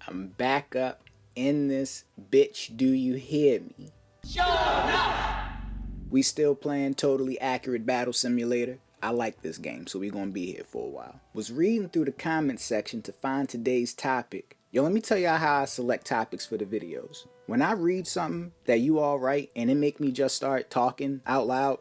I'm back up in this bitch, do you hear me? Shut up! We still playing Totally Accurate Battle Simulator. I like this game, so we gonna be here for a while. Was reading through the comments section to find today's topic. Yo, let me tell y'all how I select topics for the videos. When I read something that you all write and it make me just start talking out loud,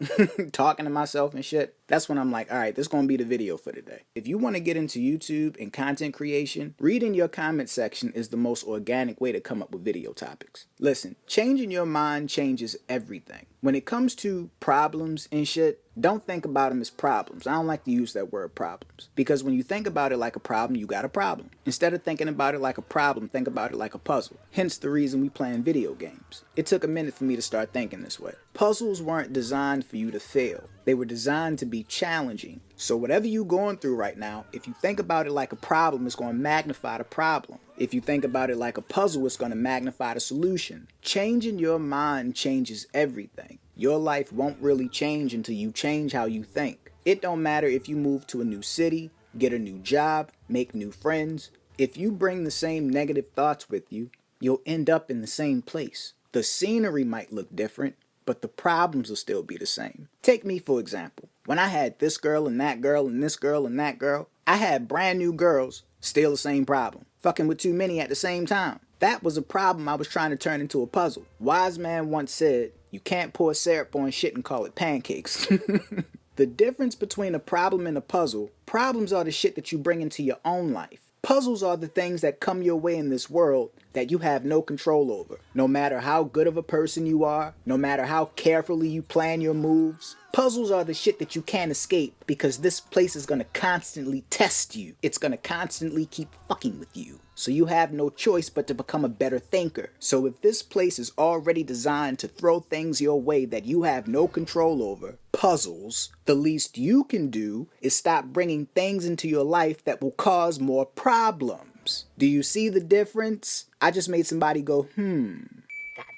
talking to myself and shit, that's when I'm like, alright, this is gonna be the video for today. If you want to get into YouTube and content creation, reading your comment section is the most organic way to come up with video topics. Listen, changing your mind changes everything. When it comes to problems and shit, don't think about them as problems. I don't like to use that word problems. Because when you think about it like a problem, you got a problem. Instead of thinking about it like a problem, think about it like a puzzle. Hence the reason we playing video games. It took a minute for me to start thinking this way. Puzzles weren't designed for you to fail. They were designed to be challenging. So whatever you're going through right now, if you think about it like a problem, it's going to magnify the problem. If you think about it like a puzzle, it's going to magnify the solution. Changing your mind changes everything. Your life won't really change until you change how you think. It don't matter if you move to a new city, get a new job, make new friends. If you bring the same negative thoughts with you, you'll end up in the same place. The scenery might look different, but the problems will still be the same. Take me for example. When I had this girl and that girl and this girl and that girl, I had brand new girls, still the same problem. Fucking with too many at the same time. That was a problem I was trying to turn into a puzzle. Wise man once said, you can't pour syrup on shit and call it pancakes. The difference between a problem and a puzzle, problems are the shit that you bring into your own life. Puzzles are the things that come your way in this world that you have no control over. No matter how good of a person you are, no matter how carefully you plan your moves, puzzles are the shit that you can't escape because this place is gonna constantly test you. It's gonna constantly keep fucking with you. So you have no choice but to become a better thinker. So if this place is already designed to throw things your way that you have no control over, puzzles, the least you can do is stop bringing things into your life that will cause more problems. Do you see the difference? I just made somebody go, God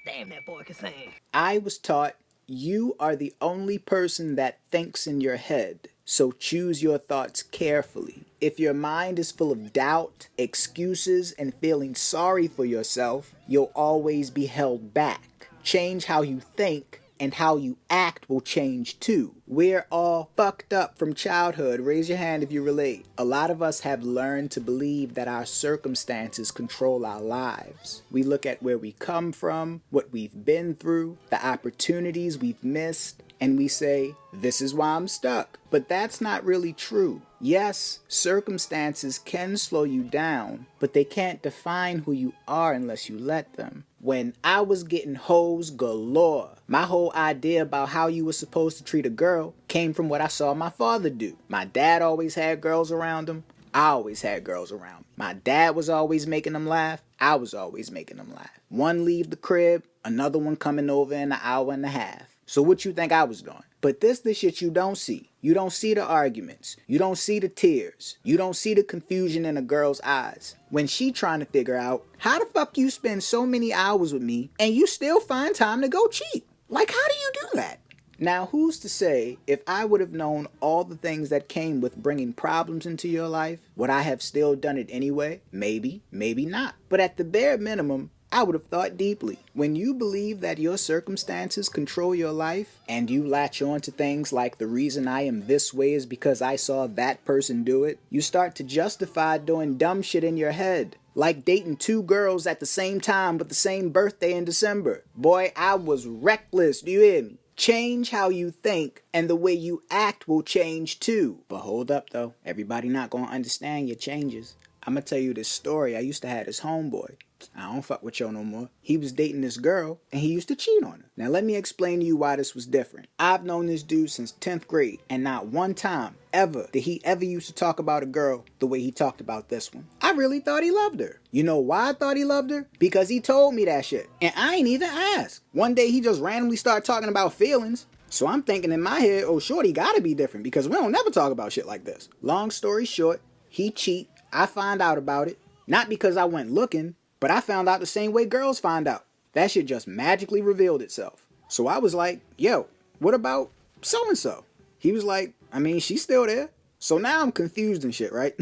damn, that boy can sing. I was taught you are the only person that thinks in your head, so choose your thoughts carefully. If your mind is full of doubt, excuses, and feeling sorry for yourself, you'll always be held back. Change how you think, and how you act will change too. We're all fucked up from childhood. Raise your hand if you relate. A lot of us have learned to believe that our circumstances control our lives. We look at where we come from, what we've been through, the opportunities we've missed, and we say, this is why I'm stuck. But that's not really true. Yes, circumstances can slow you down, but they can't define who you are unless you let them. When I was getting hoes galore, my whole idea about how you were supposed to treat a girl came from what I saw my father do. My dad always had girls around him. I always had girls around me. My dad was always making them laugh. I was always making them laugh. One leave the crib, another one coming over in an hour and a half. So what you think I was doing? But this the shit you don't see. You don't see the arguments. You don't see the tears. You don't see the confusion in a girl's eyes when she trying to figure out how the fuck you spend so many hours with me and you still find time to go cheat. Like, how do you do that? Now, who's to say if I would have known all the things that came with bringing problems into your life, would I have still done it anyway? Maybe, maybe not. But at the bare minimum, I would have thought deeply. When you believe that your circumstances control your life and you latch on to things like the reason I am this way is because I saw that person do it, you start to justify doing dumb shit in your head. Like dating two girls at the same time with the same birthday in December. Boy, I was reckless, do you hear me? Change how you think and the way you act will change too. But hold up though, everybody not gonna understand your changes. I'm gonna tell you this story. I used to have this homeboy. I don't fuck with yo no more. He was dating this girl and he used to cheat on her. Now let me explain to you why this was different. I've known this dude since 10th grade and not one time ever did he ever used to talk about a girl the way he talked about this one. I really thought he loved her. You know why I thought he loved her? Because he told me that shit. And I ain't even asked. One day he just randomly started talking about feelings. So I'm thinking in my head, oh shorty gotta be different because we don't never talk about shit like this. Long story short, he cheat. I find out about it. Not because I went looking, but I found out the same way girls find out. That shit just magically revealed itself. So I was like, yo, what about so-and-so? He was like, I mean, she's still there. So now I'm confused and shit, right?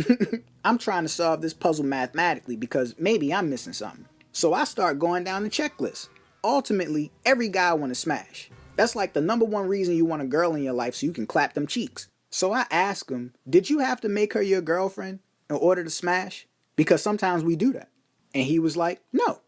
I'm trying to solve this puzzle mathematically because maybe I'm missing something. So I start going down the checklist. Ultimately, every guy want to smash. That's like the number one reason you want a girl in your life, so you can clap them cheeks. So I ask him, did you have to make her your girlfriend in order to smash? Because sometimes we do that. And he was like, no.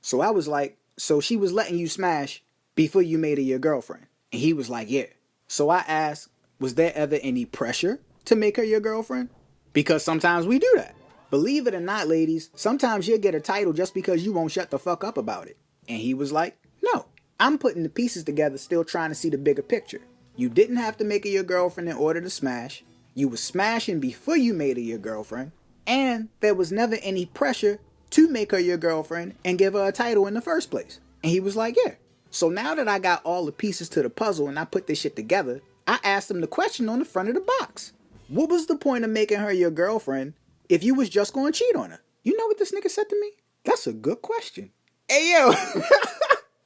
So I was like, so she was letting you smash before you made her your girlfriend? And he was like, yeah. So I asked, was there ever any pressure to make her your girlfriend? Because sometimes we do that. Believe it or not, ladies, sometimes you'll get a title just because you won't shut the fuck up about it. And he was like, no. I'm putting the pieces together, still trying to see the bigger picture. You didn't have to make her your girlfriend in order to smash. You were smashing before you made her your girlfriend. And there was never any pressure to make her your girlfriend and give her a title in the first place. And he was like, yeah. So now that I got all the pieces to the puzzle and I put this shit together, I asked him the question on the front of the box. What was the point of making her your girlfriend if you was just going to cheat on her? You know what this nigga said to me? That's a good question. Hey, yo.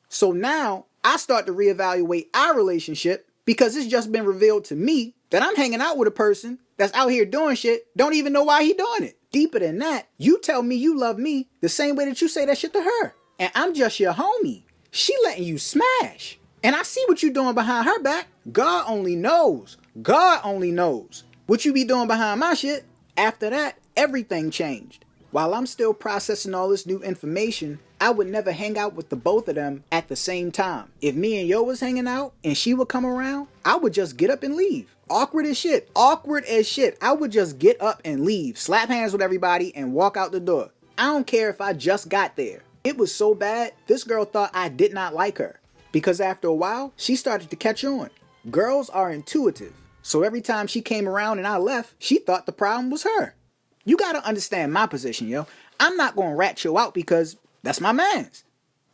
So now I start to reevaluate our relationship because it's just been revealed to me that I'm hanging out with a person that's out here doing shit, don't even know why he doing it. Deeper than that, you tell me you love me the same way that you say that shit to her. And I'm just your homie. She letting you smash. And I see what you doing behind her back. God only knows. God only knows what you be doing behind my shit. After that, everything changed. While I'm still processing all this new information, I would never hang out with the both of them at the same time. If me and Yo was hanging out and she would come around, I would just get up and leave. Awkward as shit. Awkward as shit. I would just get up and leave, slap hands with everybody, and walk out the door. I don't care if I just got there. It was so bad, this girl thought I did not like her. Because after a while, she started to catch on. Girls are intuitive. So every time she came around and I left, she thought the problem was her. You gotta understand my position, yo. I'm not gonna rat you out because that's my mans.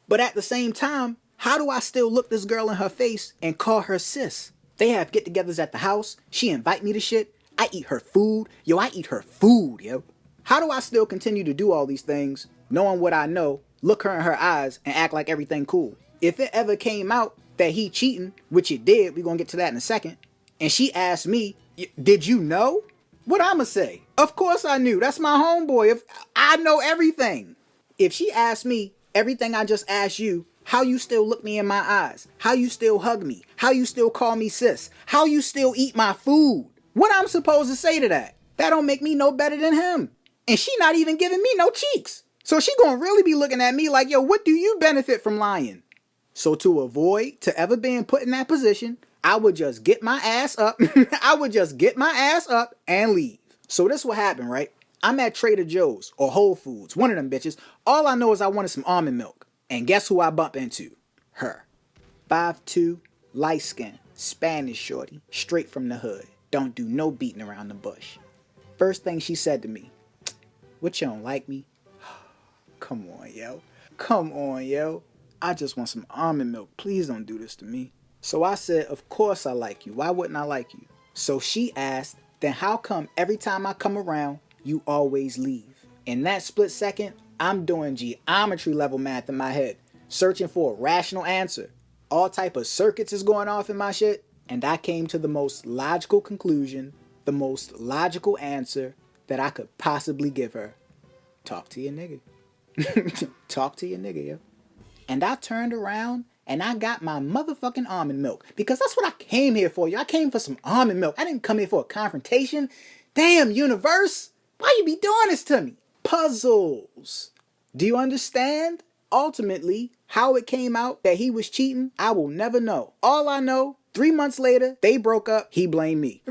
But at the same time, how do I still look this girl in her face and call her sis? They have get-togethers at the house. She invite me to shit. I eat her food. Yo, I eat her food, yo. How do I still continue to do all these things, knowing what I know, look her in her eyes, and act like everything cool? If it ever came out that he cheating, which it did, we're gonna get to that in a second, and she asked me, did you know? What I'ma say? Of course I knew. That's my homeboy. If I know everything. If she asked me everything I just asked you, how you still look me in my eyes, how you still hug me, how you still call me sis, how you still eat my food, what I'm supposed to say to that? That don't make me no better than him. And she not even giving me no cheeks. So she gonna really be looking at me like, yo, what do you benefit from lying? So to avoid to ever being put in that position, I would just get my ass up. I would just get my ass up and leave. So this what happened, right? I'm at Trader Joe's or Whole Foods, one of them bitches. All I know is I wanted some almond milk. And guess who I bump into? Her. 5'2", light skin, Spanish shorty, straight from the hood. Don't do no beating around the bush. First thing she said to me, what, you don't like me? Come on, yo. Come on, yo. I just want some almond milk. Please don't do this to me. So I said, of course I like you. Why wouldn't I like you? So she asked, then how come every time I come around, you always leave? In that split second, I'm doing geometry level math in my head, searching for a rational answer. All type of circuits is going off in my shit, and I came to the most logical conclusion, the most logical answer that I could possibly give her. Talk to your nigga. Talk to your nigga, yo. And I turned around and I got my motherfucking almond milk. Because that's what I came here for, yo. I came for some almond milk. I didn't come here for a confrontation. Damn, universe. Why you be doing this to me? Puzzles. Do you understand? Ultimately, how it came out that he was cheating, I will never know. All I know, 3 months later, they broke up. He blamed me.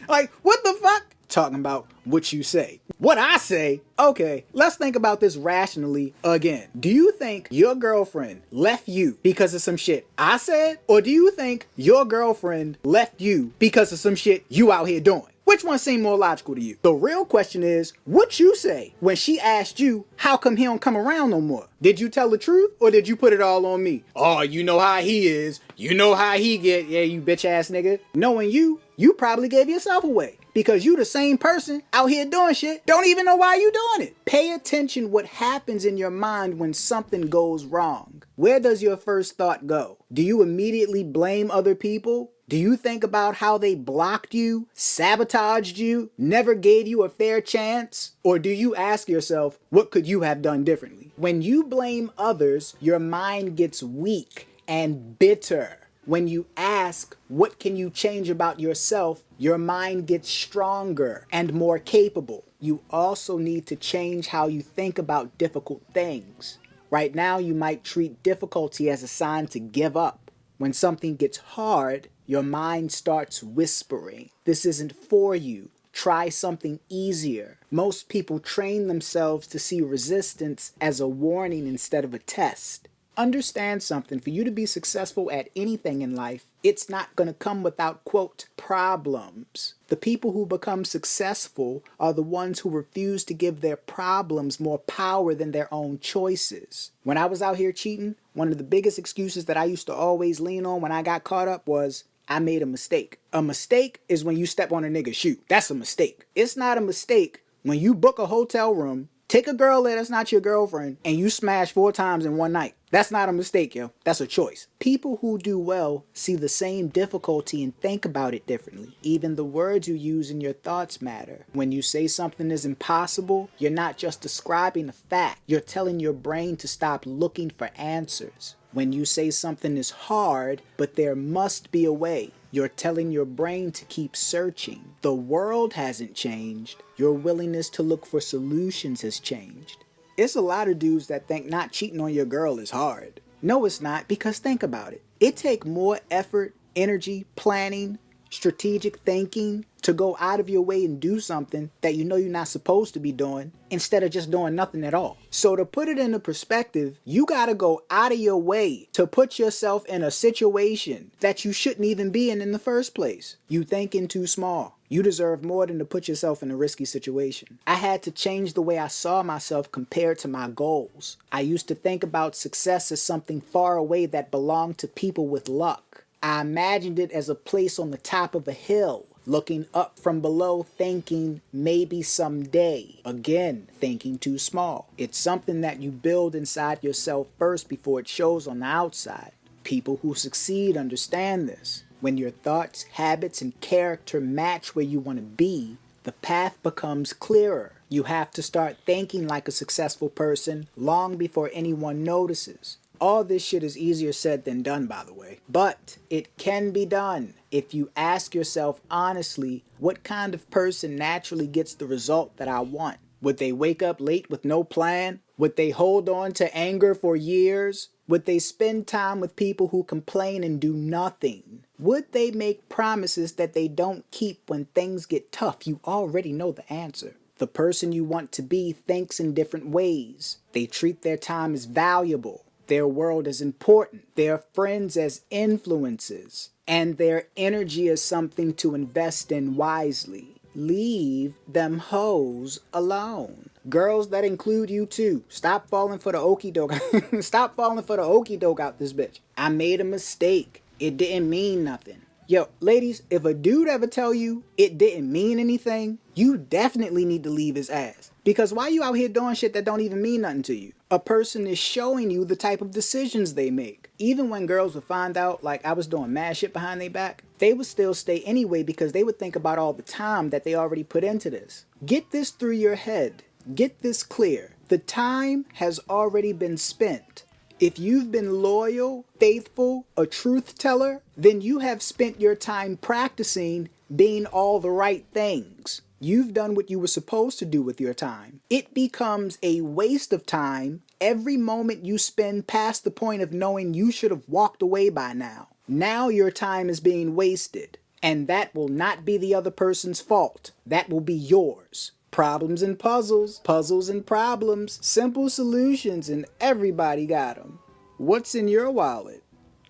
Like, what the fuck? Talking about what you say. What I say? Okay, let's think about this rationally again. Do you think your girlfriend left you because of some shit I said? Or do you think your girlfriend left you because of some shit you out here doing? Which one seemed more logical to you? The real question is, what you say when she asked you, how come he don't come around no more? Did you tell the truth or did you put it all on me? Oh, you know how he is. You know how he get. Yeah, you bitch ass nigga. Knowing you probably gave yourself away. Because you the same person out here doing shit, don't even know why you doing it. Pay attention what happens in your mind when something goes wrong. Where does your first thought go? Do you immediately blame other people? Do you think about how they blocked you, sabotaged you, never gave you a fair chance? Or do you ask yourself, what could you have done differently? When you blame others, your mind gets weak and bitter. When you ask, what can you change about yourself, your mind gets stronger and more capable. You also need to change how you think about difficult things. Right now, you might treat difficulty as a sign to give up. When something gets hard, your mind starts whispering, this isn't for you. Try something easier. Most people train themselves to see resistance as a warning instead of a test. Understand something, for you to be successful at anything in life, it's not going to come without, quote, problems. The people who become successful are the ones who refuse to give their problems more power than their own choices. When I was out here cheating, one of the biggest excuses that I used to always lean on when I got caught up was, I made a mistake. A mistake is when you step on a nigga's shoe. That's a mistake. It's not a mistake when you book a hotel room, take a girl there that's not your girlfriend, and you smash 4 times in one night. That's not a mistake, yo. That's a choice. People who do well see the same difficulty and think about it differently. Even the words you use in your thoughts matter. When you say something is impossible, you're not just describing a fact. You're telling your brain to stop looking for answers. When you say something is hard, but there must be a way, you're telling your brain to keep searching. The world hasn't changed. Your willingness to look for solutions has changed. It's a lot of dudes that think not cheating on your girl is hard. No, it's not, because think about it. It takes more effort, energy, planning, strategic thinking to go out of your way and do something that you know you're not supposed to be doing instead of just doing nothing at all. So to put it into perspective, you gotta go out of your way to put yourself in a situation that you shouldn't even be in the first place. You thinking too small. You deserve more than to put yourself in a risky situation. I had to change the way I saw myself compared to my goals. I used to think about success as something far away that belonged to people with luck. I imagined it as a place on the top of a hill, looking up from below, thinking maybe someday. Again, thinking too small. It's something that you build inside yourself first before it shows on the outside. People who succeed understand this. When your thoughts, habits, and character match where you want to be, the path becomes clearer. You have to start thinking like a successful person long before anyone notices. All this shit is easier said than done, by the way. But it can be done if you ask yourself honestly, what kind of person naturally gets the result that I want? Would they wake up late with no plan? Would they hold on to anger for years? Would they spend time with people who complain and do nothing? Would they make promises that they don't keep when things get tough? You already know the answer. The person you want to be thinks in different ways. They treat their time as valuable. Their world as important, their friends as influences, and their energy as something to invest in wisely. Leave them hoes alone. Girls, that include you too. Stop falling for the okie doke. Stop falling for the okie doke out this bitch. I made a mistake. It didn't mean nothing. Yo, ladies, if a dude ever tell you it didn't mean anything, you definitely need to leave his ass. Because why you out here doing shit that don't even mean nothing to you? A person is showing you the type of decisions they make. Even when girls would find out, like, I was doing mad shit behind their back, they would still stay anyway because they would think about all the time that they already put into this. Get this through your head. Get this clear. The time has already been spent. If you've been loyal, faithful, a truth teller, then you have spent your time practicing being all the right things. You've done what you were supposed to do with your time. It becomes a waste of time every moment you spend past the point of knowing you should have walked away by now. Now your time is being wasted, and that will not be the other person's fault. That will be yours. Problems and puzzles, puzzles and problems, simple solutions, and everybody got them. What's in your wallet?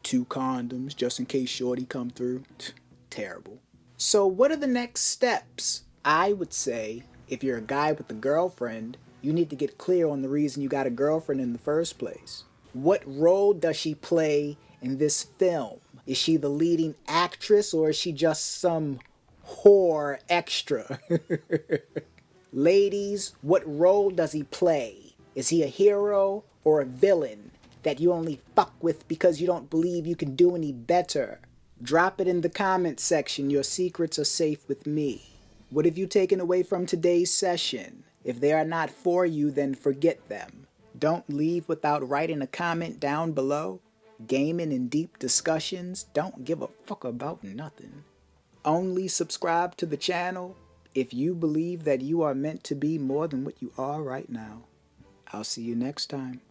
2 condoms just in case shorty come through. Terrible. So what are the next steps? I would say, if you're a guy with a girlfriend, you need to get clear on the reason you got a girlfriend in the first place. What role does she play in this film? Is she the leading actress or is she just some whore extra? Ladies, what role does he play? Is he a hero or a villain that you only fuck with because you don't believe you can do any better? Drop it in the comment section. Your secrets are safe with me. What have you taken away from today's session? If they are not for you, then forget them. Don't leave without writing a comment down below. Gaming and deep discussions. Don't give a fuck about nothing. Only subscribe to the channel if you believe that you are meant to be more than what you are right now. I'll see you next time.